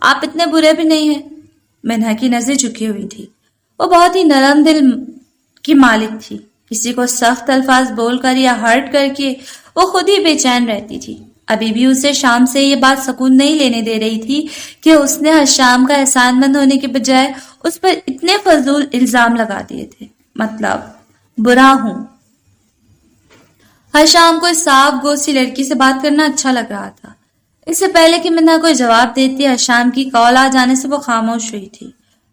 آپ اتنے برے بھی نہیں ہیں۔ منہا کی نظریں جھکی ہوئی تھی، وہ بہت ہی نرم دل کی مالک تھی۔ کسی کو سخت الفاظ بول کر یا ہرٹ کر کے وہ خود ہی بے چین رہتی تھی۔ ابھی بھی اسے شام سے یہ بات سکون نہیں لینے دے رہی تھی کہ اس نے حشام کا احسان مند ہونے کے بجائے اس پر اتنے فضول الزام لگا دیے تھے۔ مطلب برا ہوں۔ حشام کو اس صاف گوشت سی لڑکی سے بات کرنا اچھا لگ رہا تھا۔ اس سے پہلے کہ منہا کوئی جواب دیتی، حشام کی کال آ جانے سے وہ خاموش ہوئی تھی۔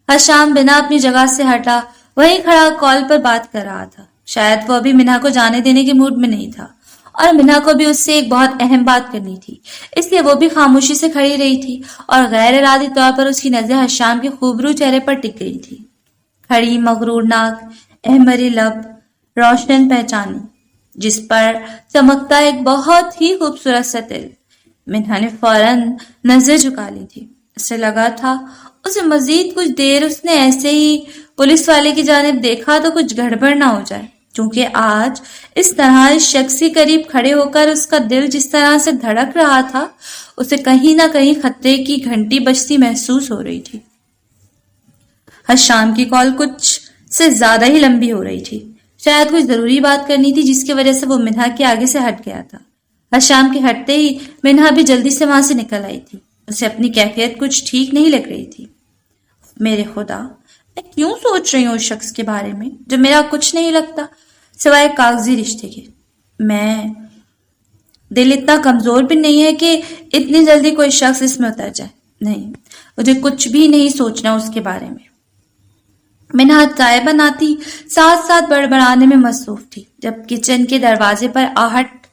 حشام بنا اپنی جگہ سے ہٹا وہیں کھڑا کال پر بات کر رہا تھا۔ شاید وہ ابھی منہا کو جانے دینے کے موڈ میں نہیں تھا، اور منہا کو بھی اس سے ایک بہت اہم بات کرنی تھی، اس لیے وہ بھی خاموشی سے کھڑی رہی تھی، اور غیر ارادی طور پر اس کی نظر حشام کے خوبرو چہرے پر ٹک گئی تھی۔ کھڑی، مغرور ناک، احمری لب، روشن پہچانی، جس پر چمکتا ایک بہت ہی خوبصورت سا دل۔ منہا نے فوراً نظر جھکا لی تھی۔ اسے لگا تھا اسے مزید کچھ دیر اس نے ایسے ہی پولیس والے کی جانب دیکھا تو کچھ گڑبڑ نہ ہو جائے، کیونکہ آج اس طرح اس شخص کے قریب کھڑے ہو کر اس کا دل جس طرح سے دھڑک رہا تھا، اسے کہیں نہ کہیں خطرے کی گھنٹی بجتی محسوس ہو رہی تھی۔ حشام کی کال کچھ سے زیادہ ہی لمبی ہو رہی تھی، شاید کوئی ضروری بات کرنی تھی جس کی وجہ سے وہ منہا کے آگے سے ہٹ گیا تھا۔ حشام کے ہٹتے ہی منہا بھی جلدی سے وہاں سے نکل آئی تھی۔ اسے اپنی کیفیت کچھ ٹھیک نہیں لگ رہی تھی۔ میرے خدا، میں کیوں سوچ رہی ہوں اس شخص کے بارے میں جو میرا کچھ نہیں لگتا سوائے کاغذی رشتے کے؟ میں دل اتنا کمزور بھی نہیں ہے کہ اتنی جلدی کوئی شخص اس میں اتر جائے۔ نہیں، مجھے کچھ بھی نہیں سوچنا اس کے بارے میں۔ منہا چائے بناتی ساتھ ساتھ بڑبڑانے میں مصروف تھی۔ جب کچن کے دروازے پر آہٹ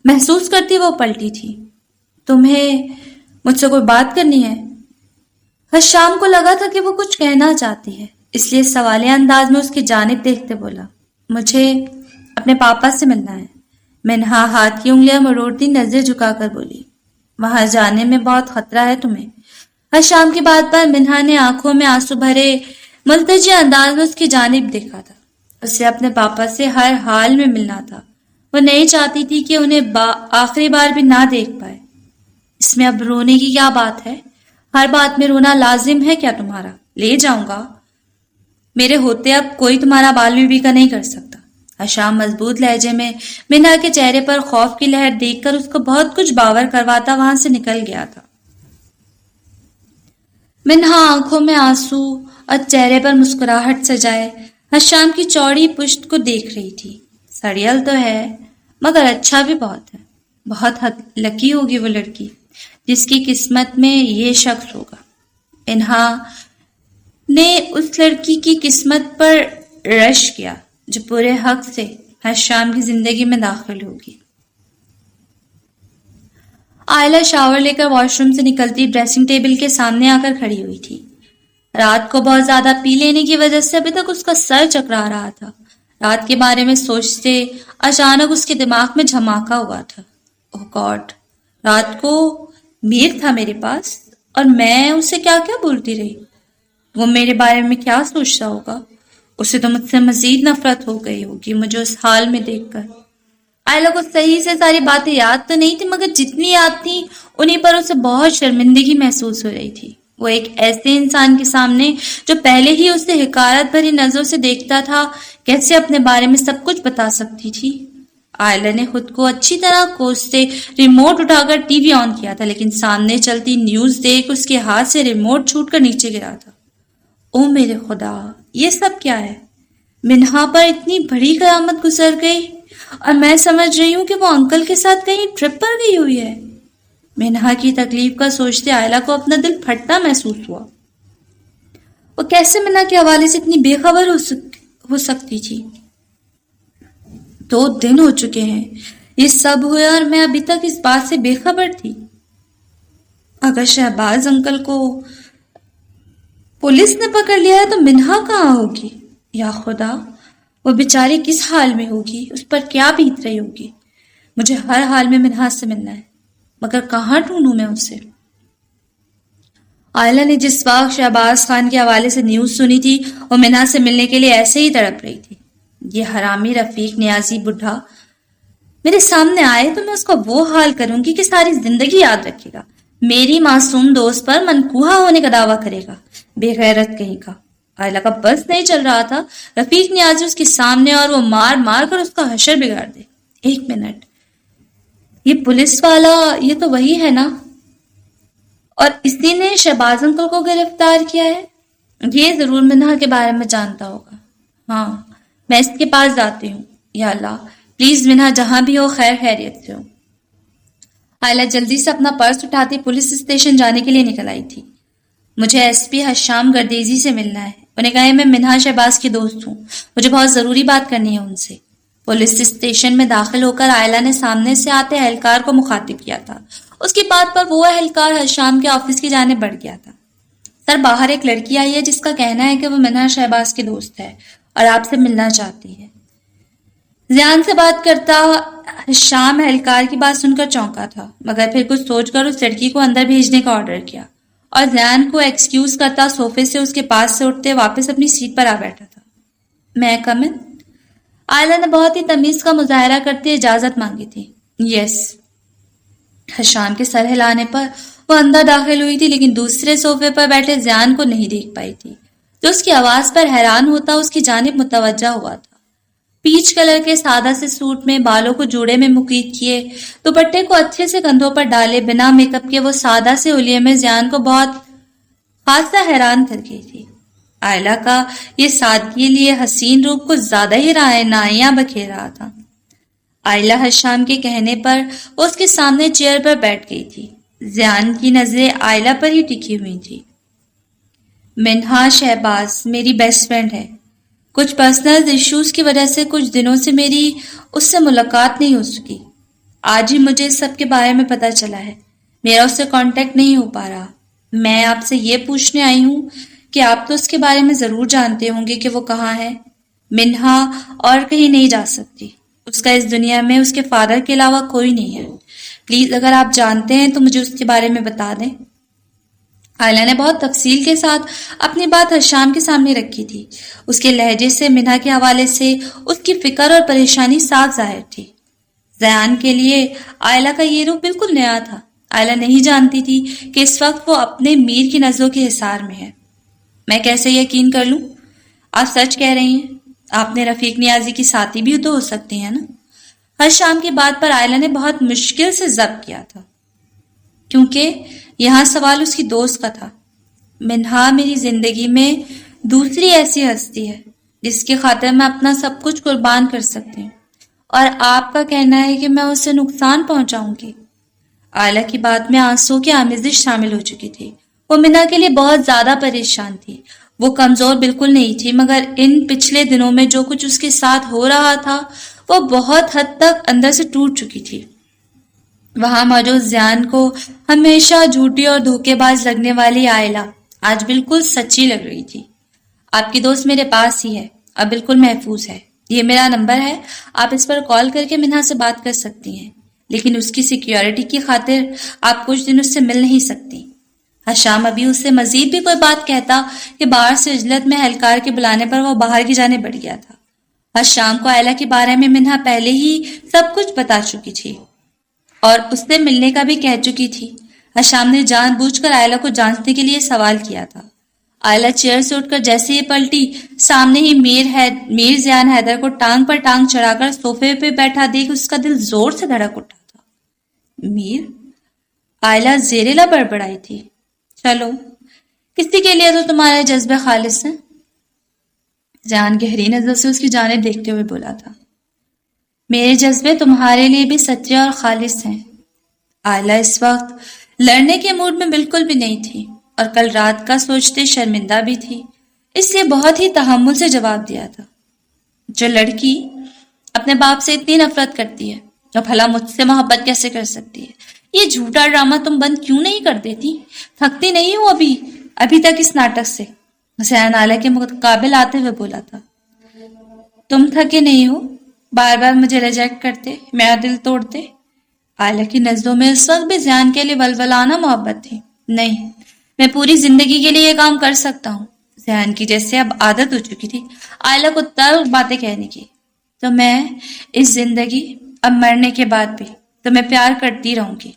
محسوس کرتی وہ پلٹی تھی۔ تمہیں مجھ سے کوئی بات کرنی ہے؟ حشام کو لگا تھا کہ وہ کچھ کہنا چاہتی ہے، اس لیے سوالیہ انداز میں اس کی جانب دیکھتے بولا، مجھے اپنے پاپا سے ملنا ہے۔ منہا ہاتھ کی انگلیاں مروڑتی نظر جھکا کر بولی، وہاں جانے میں بہت خطرہ ہے تمہیں۔ حشام کی بات پر منہا نے آنکھوں میں آنسو بھرے ملتجی انداز میں اس کی جانب دیکھا تھا۔ اسے اپنے پاپا سے ہر حال میں ملنا تھا۔ وہ نہیں چاہتی تھی کہ انہیں آخری بار بھی نہ دیکھ پائے۔ اس میں اب رونے کی کیا بات ہے؟ ہر بات میں رونا لازم ہے کیا تمہارا؟ لے جاؤں گا، میرے ہوتے اب کوئی تمہارا بال بھی بیکا نہیں کر سکتا۔ حشام مضبوط لہجے میں منہا کے چہرے پر خوف کی لہر دیکھ کر اس کو بہت کچھ باور کرواتا وہاں سے نکل گیا تھا۔ منہا آنکھوں میں آنسو اور چہرے پر مسکراہٹ سجائے حشام کی چوڑی پشت کو دیکھ رہی تھی۔ سڑیل تو ہے مگر اچھا بھی بہت ہے۔ بہت لکی ہوگی وہ لڑکی جس کی قسمت میں یہ شخص ہوگا۔ منہا نے اس لڑکی کی قسمت پر رش کیا جو پورے حق سے حشام کی زندگی میں داخل ہوگی۔ آئلہ شاور لے کر واش روم سے نکلتی ڈریسنگ ٹیبل کے سامنے آ کر کھڑی ہوئی تھی۔ رات کو بہت زیادہ پی لینے کی وجہ سے ابھی تک اس کا سر چکرا رہا تھا۔ رات کے بارے میں سوچتے اچانک اس کے دماغ میں جھماکا ہوا تھا۔ اوہ گاڈ، رات کو میر تھا میرے پاس اور میں اسے کیا کیا بولتی رہی۔ وہ میرے بارے میں کیا سوچتا ہوگا؟ اسے تو مجھ سے مزید نفرت ہو گئی ہوگی مجھے اس حال میں دیکھ کر۔ آئلہ کو صحیح سے ساری باتیں یاد تو نہیں تھی، مگر جتنی یاد تھی انہیں پر اسے بہت شرمندگی محسوس ہو رہی تھی۔ وہ ایک ایسے انسان کے سامنے جو پہلے ہی اسے حقارت بھری نظروں سے دیکھتا تھا کیسے اپنے بارے میں سب کچھ بتا سکتی تھی۔ آئلہ نے خود کو اچھی طرح کوستے ریموٹ اٹھا کر ٹی وی آن کیا تھا، لیکن سامنے چلتی نیوز دیکھ اس کے ہاتھ سے ریموٹ چھوٹ کر نیچے گرا تھا۔ او میرے خدا، یہ سب کیا ہے؟ منہا پر اتنی بڑی قیامت گزر گئی اور میں سمجھ رہی ہوں کہ وہ انکل کے ساتھ کہیں ٹرپ پر گئی ہوئی ہے۔ منہا کی تکلیف کا سوچتے آئلہ کو اپنا دل پھٹتا محسوس ہوا۔ وہ کیسے منہا کے حوالے سے اتنی بے خبر ہو سکتی تھی؟ 2 دن ہو چکے ہیں یہ سب ہوئے اور میں ابھی تک اس بات سے بے خبر تھی۔ اگر شہباز انکل کو پولیس نے پکڑ لیا ہے تو منہا کہاں ہوگی؟ یا خدا، وہ بیچاری کس حال میں ہوگی؟ اس پر کیا بیت رہی ہوگی؟ مجھے ہر حال میں منہا سے ملنا ہے، مگر کہاں ڈھونڈوں میں اسے؟ آئلہ نے جس وقت شہباز خان کے حوالے سے نیوز سنی تھی وہ منہا سے ملنے کے لیے ایسے ہی تڑپ رہی تھی۔ یہ حرامی رفیق نیازی بڈھا میرے سامنے آئے تو میں اس کا وہ حال کروں گی کہ ساری زندگی یاد رکھے گا، میری معصوم دوست پر منقوہا ہونے کا دعویٰ کرے گا، بے غیرت کہیں کا۔ آئلہ کا بس نہیں چل رہا تھا رفیق نیازی اس کے سامنے اور وہ مار مار کر اس کا حشر بگاڑ دے۔ 1 منٹ، یہ پولیس والا یہ تو وہی ہے نا؟ اور اسی نے شہباز انکل کو گرفتار کیا ہے؟ یہ ضرور منہا کے بارے میں جانتا ہوگا۔ ہاں، میں اس کے پاس جاتی ہوں۔ یا اللہ، پلیز منہا جہاں بھی ہو خیر خیریت سے ہو۔ آئلہ جلدی سے اپنا پرس اٹھاتی پولیس اسٹیشن جانے کے لیے نکل آئی تھی۔ مجھے ایس پی حشام گردیزی سے ملنا ہے۔ انہیں کہا میں منہا شہباز کی دوست ہوں، مجھے بہت ضروری بات کرنی ہے ان سے۔ پولیس اسٹیشن میں داخل ہو کر آئلہ نے سامنے سے آتے اہلکار کو مخاطب کیا تھا۔ اس کی بات پر وہ اہلکار حشام کے آفس کی جانب بڑھ گیا تھا۔ سر، باہر ایک لڑکی آئی ہے جس کا کہنا ہے کہ وہ منہا شہباز کی دوست ہے اور آپ سے ملنا چاہتی ہے۔ ذیان سے بات کرتا حشام اہلکار کی بات سن کر چونکا تھا، مگر پھر کچھ سوچ کر اس لڑکی کو اندر بھیجنے کا آرڈر کیا اور ذیان کو ایکسکیوز کرتا صوفے سے اس کے پاس سے اٹھتے واپس اپنی سیٹ پر آ بیٹھا تھا۔ میں کم ان؟ آئلہ نے بہت ہی تمیز کا مظاہرہ کرتے اجازت مانگی تھی۔ یس۔ حشام کے سر ہلانے پر وہ اندر داخل ہوئی تھی، لیکن دوسرے صوفے پر بیٹھے ذیان کو نہیں دیکھ پائی تھی، جو اس کی آواز پر حیران ہوتا اس کی جانب متوجہ ہوا تھا۔ پیچ کلر کے سادہ سے سوٹ میں، بالوں کو جوڑے میں مقید کیے، دوپٹے کو اچھے سے کندھوں پر ڈالے، بنا میک اپ کے وہ سادہ سے حلیے میں ذیان کو بہت خاصا حیران کر گئی تھی۔ آئلہ کا یہ سادگی لیے حسین روپ کو زیادہ ہی نائیاں بکھیر رہا تھا۔ آئلہ حشام کے کہنے پر وہ اس کے سامنے چیئر پر بیٹھ گئی تھی۔ ذیان کی نظریں آئلہ پر ہی ٹکی ہوئی تھی۔ منہا شہباز میری بیسٹ فرینڈ ہے۔ کچھ پرسنل ایشوز کی وجہ سے کچھ دنوں سے میری اس سے ملاقات نہیں ہو سکی۔ آج ہی مجھے اس سب کے بارے میں پتہ چلا ہے، میرا اس سے کانٹیکٹ نہیں ہو پا رہا۔ میں آپ سے یہ پوچھنے آئی ہوں کہ آپ تو اس کے بارے میں ضرور جانتے ہوں گے کہ وہ کہاں ہے۔ منہا اور کہیں نہیں جا سکتی، اس کا اس دنیا میں اس کے فادر کے علاوہ کوئی نہیں ہے۔ پلیز اگر آپ جانتے ہیں تو مجھے اس کے بارے میں بتا دیں۔ آئلہ نے بہت تفصیل کے ساتھ اپنی بات حشام کے سامنے رکھی تھی۔ اس کے لہجے سے، منہا کے حوالے سے اس کی فکر اور پریشانی صاف ظاہر تھی۔ ذیان کے لیے آئلہ کا یہ روپ بالکل نیا تھا۔ آئلہ نہیں جانتی تھی کہ اس وقت وہ اپنے میر کی نظروں کے حصار میں ہے۔ میں کیسے یقین کر لوں؟ آپ سچ کہہ رہی ہیں؟ آپ نے رفیق نیازی کی ساتھی بھی تو ہو سکتی ہیں نا؟ ہر شام کی بات پر آئلہ نے بہت مشکل سے ضبط کیا تھا، کیونکہ یہاں سوال اس کی دوست کا تھا۔ منہا میری زندگی میں دوسری ایسی ہستی ہے جس کی خاطر میں اپنا سب کچھ قربان کر سکتی ہوں، اور آپ کا کہنا ہے کہ میں اسے نقصان پہنچاؤں گی۔ آئلہ کی بات میں آنسو کی آمیزش شامل ہو چکی تھی۔ وہ منہا کے لیے بہت زیادہ پریشان تھی۔ وہ کمزور بالکل نہیں تھی، مگر ان پچھلے دنوں میں جو کچھ اس کے ساتھ ہو رہا تھا وہ بہت حد تک اندر سے ٹوٹ چکی تھی۔ وہاں موجود ذیان کو ہمیشہ جھوٹی اور دھوکے باز لگنے والی آئلہ آج بالکل سچی لگ رہی تھی۔ آپ کی دوست میرے پاس ہی ہے اور بالکل محفوظ ہے۔ یہ میرا نمبر ہے، آپ اس پر کال کر کے منہا سے بات کر سکتی ہیں، لیکن اس کی سیکیورٹی کی خاطر آپ کچھ دن اس سے مل نہیں سکتی۔ حشام ابھی اس سے مزید بھی کوئی بات کہتا کہ باہر سے اجلت میں اہلکار کے بلانے پر وہ باہر کی جانب بڑھ گیا تھا شام کو آئلہ کے بارے میں منہا پہلے ہی سب کچھ بتا چکی تھی اور اس سے ملنے کا بھی کہہ چکی تھی۔ شام نے جان بوجھ کر آئلہ کو جانچنے کے لیے سوال کیا تھا۔ آئلہ چیئر سے اٹھ کر جیسے ہی پلٹی، سامنے ہی میر زیان حیدر کو ٹانگ پر ٹانگ چڑھا کر صوفے پہ بیٹھا دیکھ اس کا دل زور سے دھڑک اٹھا تھا۔ میر؟ آئلہ زیرلا بڑبڑائی تھی۔ چلو، کسی کے لیے تو تمہارے جذبے خالص ہیں۔ زیان گہری نظر سے اس کی جانب دیکھتے ہوئے بولا تھا۔ میرے جذبے تمہارے لیے بھی سچے اور خالص ہیں۔ آئلہ اس وقت لڑنے کے موڈ میں بالکل بھی نہیں تھی اور کل رات کا سوچتے شرمندہ بھی تھی، اس لیے بہت ہی تحمل سے جواب دیا تھا۔ جو لڑکی اپنے باپ سے اتنی نفرت کرتی ہے تو بھلا مجھ سے محبت کیسے کر سکتی ہے؟ یہ جھوٹا ڈرامہ تم بند کیوں نہیں کر دیتی؟ تھکتی نہیں ہو ابھی تک اس ناٹک سے؟ زیان آئلہ کے مقابل آتے ہوئے بولا تھا۔ تم تھکے نہیں ہو؟ بار بار مجھے ریجیکٹ کرتے، میرا دل توڑتے۔ آئلہ کی نظروں میں اس وقت بھی زیان کے لیے ولولانہ محبت تھی۔ نہیں، میں پوری زندگی کے لیے یہ کام کر سکتا ہوں۔ زیان کی جیسے اب عادت ہو چکی تھی آئلہ کو تلخ باتیں کہنے کی۔ تو میں اس زندگی، اب مرنے کے بعد بھی تمہیں پیار کرتی رہوں گی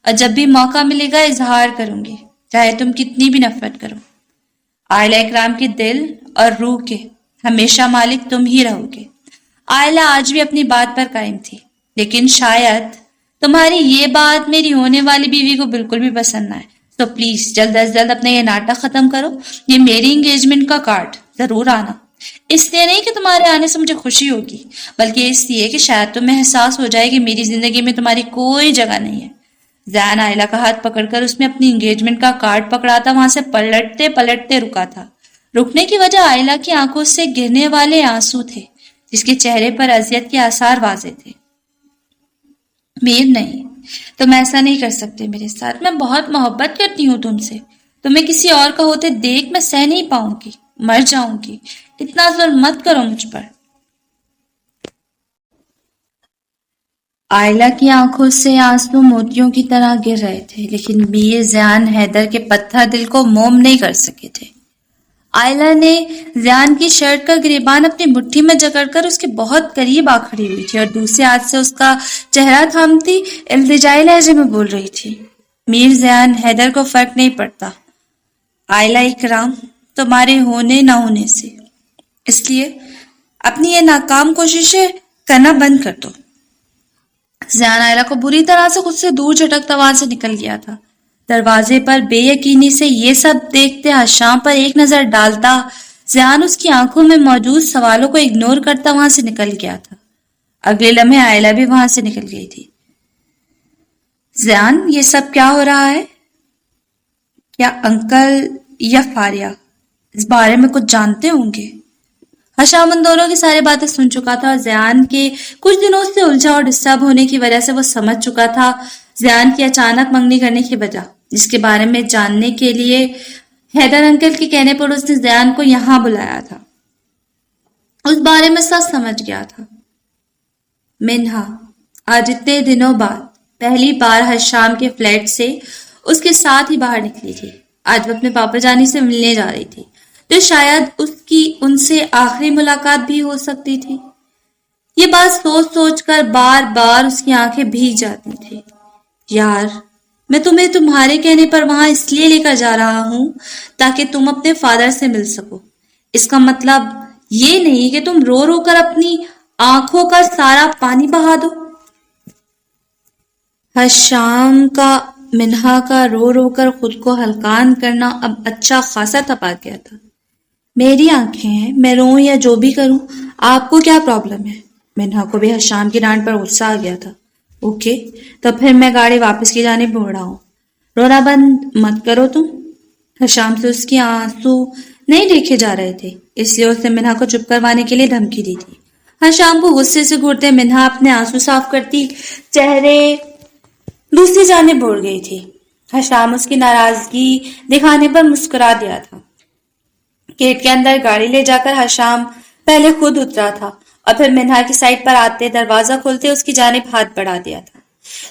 اور جب بھی موقع ملے گا اظہار کروں گی، چاہے تم کتنی بھی نفرت کرو۔ آئلہ اکرام کے دل اور روح کے ہمیشہ مالک تم ہی رہو گے۔ آئلہ آج بھی اپنی بات پر قائم تھی، لیکن شاید تمہاری یہ بات میری ہونے والی بیوی کو بالکل بھی پسند نہ آئے، تو پلیز جلد از جلد اپنا یہ ناٹک ختم کرو۔ یہ میری انگیجمنٹ کا کارڈ، ضرور آنا۔ اس لیے نہیں کہ تمہارے آنے سے مجھے خوشی ہوگی، بلکہ اس لیے کہ شاید تمہیں احساس ہو جائے کہ میری زندگی میں تمہاری کوئی جگہ نہیں ہے۔ زیان آئلہ کا ہاتھ پکڑ کر اس میں اپنی انگیجمنٹ کا کارڈ پکڑاتا وہاں سے پلٹتے پلٹتے رکا تھا۔ رکنے کی وجہ آئلہ کی آنکھوں سے گرنے والے آنسو تھے، جس کے چہرے پر اذیت کے آثار واضح تھے۔ میر، نہیں، تم ایسا نہیں کر سکتے میرے ساتھ۔ میں بہت محبت کرتی ہوں تم سے۔ تمہیں کسی اور کا ہوتے دیکھ میں سہ نہیں پاؤں گی، مر جاؤں گی۔ اتنا ظلم مت کرو مجھ پر۔ آئلہ کی آنکھوں سے آنسو موتیوں کی طرح گر رہے تھے، لیکن میر زیان حیدر کے پتھر دل کو موم نہیں کر سکے تھے۔ آئلہ نے زیان کی شرٹ کا گریبان اپنی مٹھی میں جکڑ کر اس کے بہت قریب آ کھڑی ہوئی تھی اور دوسرے ہاتھ سے اس کا چہرہ تھامتی التجائی لہجے میں بول رہی تھی۔ میر زیان حیدر کو فرق نہیں پڑتا آئلہ اکرام تمہارے ہونے نہ ہونے سے، اس لیے اپنی یہ ناکام کوششیں کرنا بند کر دو۔ زیان آئلہ کو بری طرح سے خود سے دور جھٹکتا وہاں سے نکل گیا تھا۔ دروازے پر بے یقینی سے یہ سب دیکھتے شام پر ایک نظر ڈالتا، زیان اس کی آنکھوں میں موجود سوالوں کو اگنور کرتا وہاں سے نکل گیا تھا۔ اگلے لمحے آئلہ بھی وہاں سے نکل گئی تھی۔ زیان، یہ سب کیا ہو رہا ہے؟ کیا انکل یا فاریہ اس بارے میں کچھ جانتے ہوں گے؟ حشام ان دونوں کی ساری باتیں سن چکا تھا اور زیان کے کچھ دنوں سے الجھا اور ڈسٹرب ہونے کی وجہ سے وہ سمجھ چکا تھا زیان کی اچانک منگنی کرنے کی وجہ، جس کے بارے میں جاننے کے لیے حیدر انکل کے کہنے پر اس نے زیان کو یہاں بلایا تھا۔ اس بارے میں سب سمجھ گیا تھا۔ منہا آج اتنے دنوں بعد پہلی بار حشام کے فلیٹ سے اس کے ساتھ ہی باہر نکلی تھی۔ آج وہ اپنے پاپا جانی سے ملنے جا رہی تھی، تو شاید اس کی ان سے آخری ملاقات بھی ہو سکتی تھی۔ یہ بات سوچ سوچ کر بار بار اس کی آنکھیں بھیگ جاتی تھی۔ یار، میں تمہیں تمہارے کہنے پر وہاں اس لیے لے کر جا رہا ہوں تاکہ تم اپنے فادر سے مل سکو۔ اس کا مطلب یہ نہیں کہ تم رو رو کر اپنی آنکھوں کا سارا پانی بہا دو۔ حشام کا منہا کا رو رو کر خود کو ہلکان کرنا اب اچھا خاصا تپا گیا تھا۔ میری آنکھیں ہیں، میں روں یا جو بھی کروں، آپ کو کیا پرابلم ہے؟ منہا کو بھی حشام کی ڈانٹ پر غصہ آ گیا تھا۔ اوکے، تو پھر میں گاڑی واپس کی جانب بڑھ رہا ہوں۔ رونا بند مت کرو تم۔ حشام سے اس کی آنسو نہیں دیکھے جا رہے تھے، اس لیے اس نے منہا کو چپ کروانے کے لیے دھمکی دی تھی۔ حشام کو غصے سے گھورتے منہا اپنے آنسو صاف کرتی چہرے دوسری جانب بڑھ گئی تھی۔ حشام اس کی ناراضگی دکھانے پر مسکرا دیا تھا۔ گیٹ کے اندر گاڑی لے جا کر حشام پہلے خود اترا تھا اور پھر منہا کی سائڈ پر آتے دروازہ کھولتے اس کی جانب ہاتھ بڑھا دیا تھا۔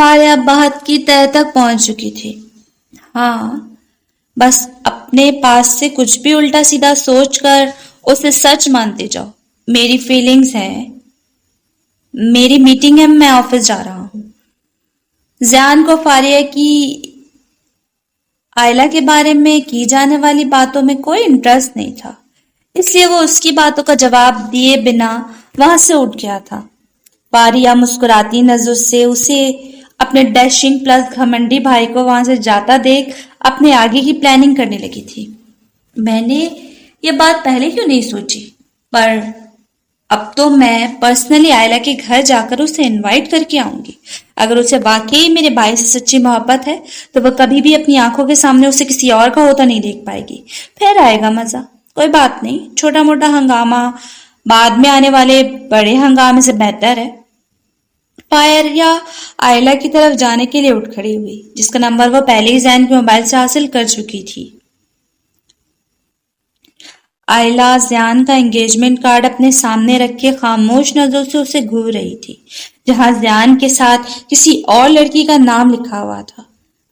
فاریا بہت کی تہ تک پہنچ چکی تھی. ہاں، بس اپنے پاس سے کچھ بھی الٹا سیدھا سوچ کر اسے سچ مانتے جاؤ. میری فیلنگز ہیں، میری میٹنگ ہے، میں آفس جا رہا ہوں. زیان کو فاریہ کی آئلہ کے بارے میں کی جانے والی باتوں میں کوئی انٹرسٹ نہیں تھا، اس لیے وہ اس کی باتوں کا جواب دیے بنا وہاں سے اٹھ گیا تھا. فاریہ مسکراتی نظر سے اسے اپنے ڈیشنگ پلس گھمنڈی بھائی کو وہاں سے جاتا دیکھ اپنے آگے کی پلاننگ کرنے لگی تھی. میں نے یہ بات پہلے کیوں نہیں سوچی، پر اب تو میں پرسنلی آئلہ کے گھر جا کر اسے انوائٹ کر کے آؤں گی. اگر اسے واقعی میرے بھائی سے سچی محبت ہے تو وہ کبھی بھی اپنی آنکھوں کے سامنے اسے کسی اور کا ہوتا نہیں دیکھ پائے گی. پھر آئے گا مزہ. کوئی بات نہیں، چھوٹا موٹا ہنگامہ بعد میں آنے والے بڑے ہنگامے سے بہتر ہے. فاریہ آئلہ کی طرف جانے کے لیے اٹھ کھڑی ہوئی، جس کا نمبر وہ پہلے ہی زین کے موبائل سے حاصل کر چکی تھی. آئلہ زیان کا انگیجمنٹ کارڈ اپنے سامنے رکھ کے خاموش نظروں سے اسے گھور رہی تھی، جہاں زیان کے ساتھ کسی اور لڑکی کا نام لکھا ہوا تھا.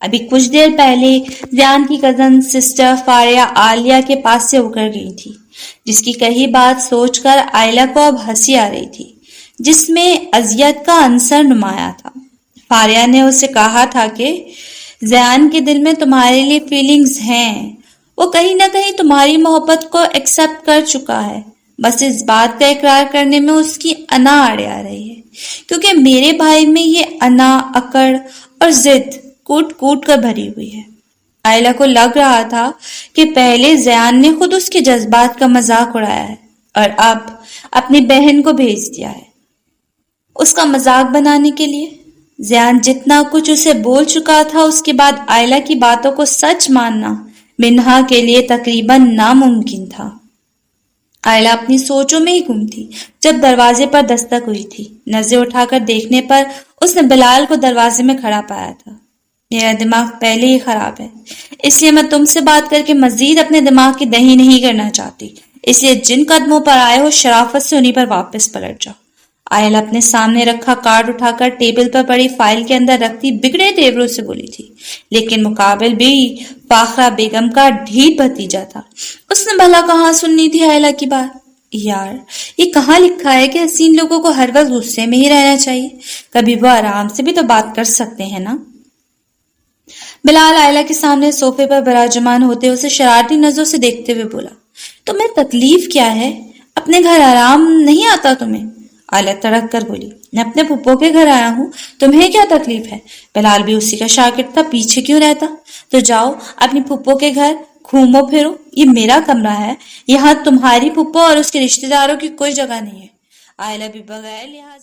ابھی کچھ دیر پہلے زیان کی کزن سسٹر فاریہ عالیہ کے پاس سے اکڑ گئی تھی، جس کی کہی بات سوچ کر آئلہ کو اب ہنسی آ رہی تھی، جس میں اذیت کا عنصر نمایاں تھا. فاریہ نے اسے کہا تھا کہ زیان کے دل میں تمہارے لیے فیلنگز ہیں، وہ کہیں نہ کہیں تمہاری محبت کو ایکسپٹ کر چکا ہے، بس اس بات کا اقرار کرنے میں اس کی انا آڑے آ رہی ہے، کیونکہ میرے بھائی میں یہ انا، اکڑ اور ضد کوٹ کوٹ کر بھری ہوئی ہے. آئلہ کو لگ رہا تھا کہ پہلے زیان نے خود اس کے جذبات کا مذاق اڑایا ہے اور اب اپنی بہن کو بھیج دیا ہے اس کا مذاق بنانے کے لیے. زیان جتنا کچھ اسے بول چکا تھا، اس کے بعد آئلہ کی باتوں کو سچ ماننا منہا کے لیے تقریباً ناممکن تھا. آئلہ اپنی سوچوں میں ہی گم تھی جب دروازے پر دستک ہوئی تھی. نظریں اٹھا کر دیکھنے پر اس نے بلال کو دروازے میں کھڑا پایا تھا. میرا دماغ پہلے ہی خراب ہے، اس لیے میں تم سے بات کر کے مزید اپنے دماغ کی دہی نہیں کرنا چاہتی، اس لیے جن قدموں پر آئے ہو شرافت سے انہیں پر واپس پلٹ جاؤ. آئلہ اپنے سامنے رکھا کارڈ اٹھا کر ٹیبل پر پڑی فائل کے اندر رکھتی بگڑے تیوروں سے بولی تھی، لیکن مقابل بھی فاخرہ بیگم کا ڈھیٹ بھتیجا تھا. اس نے بھلا کہاں سننی تھی آئلہ کی بات؟ یار، یہ کہاں لکھا ہے کہ حسین لوگوں کو ہر وقت غصے میں ہی رہنا چاہیے؟ کبھی وہ آرام سے بھی تو بات کر سکتے ہیں نا. بلال آئلہ کے سامنے صوفے پر براجمان ہوتے اسے شرارتی نظروں سے دیکھتے ہوئے بولا، تمہیں تکلیف کیا ہے؟ اپنے گھر آرام نہیں آتا تمہیں؟ آئلہ تڑک کر بولی، میں اپنے پھپھو کے گھر آیا ہوں، تمہیں کیا تکلیف ہے؟ بلال بھی اسی کا شاگرد تھا، پیچھے کیوں رہتا؟ تو جاؤ اپنی پھپھو کے گھر گھومو پھرو، یہ میرا کمرہ ہے، یہاں تمہاری پھپھو اور اس کے رشتہ داروں کی کوئی جگہ نہیں ہے. آئلہ بھی بغیر لحاظ